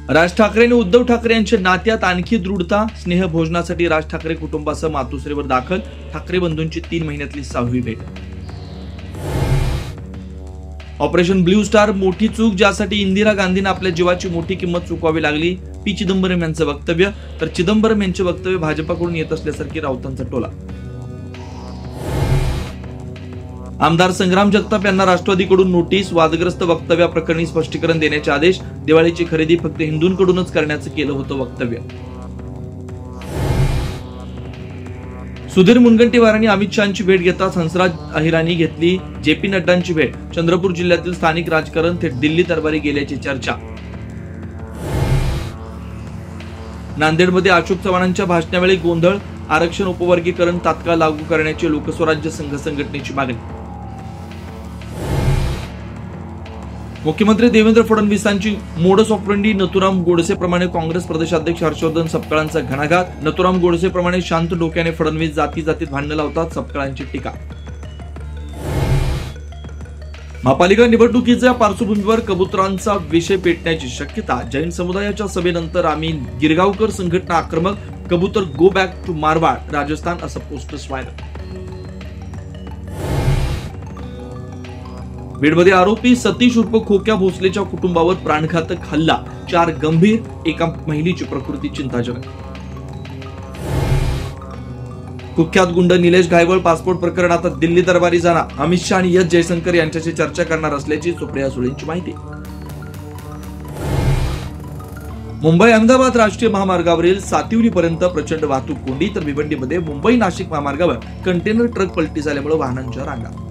राज ठाकरे आणि उद्धव ठाकरे यांच्या नात्यात आणखी दृढता. स्नेहभोजनासाठी राज ठाकरे कुटुंबासह मातोश्रीवर दाखल. ठाकरे बंधूंची 3 महिन्यातली 6वी भेट. ऑपरेशन ब्ल्यू स्टार मोठी चूक, ज्यासाठी इंदिरा गांधींना आपल्या जीवाची मोठी किंमत चुकवावी लागली. पी चिदंबरम यांचं वक्तव्य. तर चिदंबरम यांचे वक्तव्य भाजपाकडून येत असल्यासारखी राऊतांचा टोला. आमदार संग्राम जगताप यांना राष्ट्रवादीकडून नोटीस. वादग्रस्त वक्तव्याप्रकरणी स्पष्टीकरण देण्याचे आदेश. दिवाळीची खरेदी फक्त हिंदूंकडूनच करण्याचं केलं होतं वक्तव्य. सुधीर मुनगंटीवार आणि अमित शहाची भेट घेताच हंसराज अहिरांनी घेतली जेपी नड्डांची भेट. चंद्रपूर जिल्ह्यातील स्थानिक राजकारण थेट दिल्ली दरबारी गेल्याची चर्चा. नांदेडमध्ये अशोक चव्हाणांच्या भाषणावेळी गोंधळ. आरक्षण उपवर्गीकरण तात्काळ लागू करण्याची लोकस्वराज्य संघ संघटनेची मागणी. मुख्यमंत्री देवेंद्र फडणवीसांची मोडस ऑपरेंडी. नथुराम गोडसेप्रमाणे काँग्रेस प्रदेशाध्यक्ष हर्षवर्धन सपकाळांचा घणाघात. नथुराम गोडसेप्रमाणे शांत डोक्याने फडणवीस जाती जातीत भांडणं लावतात, सपकाळांची टीका. महापालिका निवडणुकीच्या पार्श्वभूमीवर कबुतरांचा विषय पेटण्याची शक्यता. जैन समुदायाच्या सभेनंतर आम्ही गिरगावकर संघटना आक्रमक. कबूतर go back to Marwad Rajasthan असं पोस्टर्स व्हायरल. बीडमध्ये आरोपी सतीश उर्फ खोक्या भोसलेच्या कुटुंबावर प्राणघातक हल्ला. 4 गंभीर, एका महिलेची प्रकृती चिंताजनक. कुख्यात गुंड निलेश घायवळ पासपोर्ट प्रकरण आता दिल्ली दरबारी जाणार. अमित शहा आणि एस जयशंकर यांच्याशी चर्चा करणार असल्याची सुप्रिया सुळेंची माहिती. मुंबई अहमदाबाद राष्ट्रीय महामार्गावरील सातिवलीपर्यंत प्रचंड वाहतूक कोंडी. तर भिवंडीमध्ये मुंबई नाशिक महामार्गावर कंटेनर ट्रक पलटी झाल्यामुळे वाहनांच्या रांगा.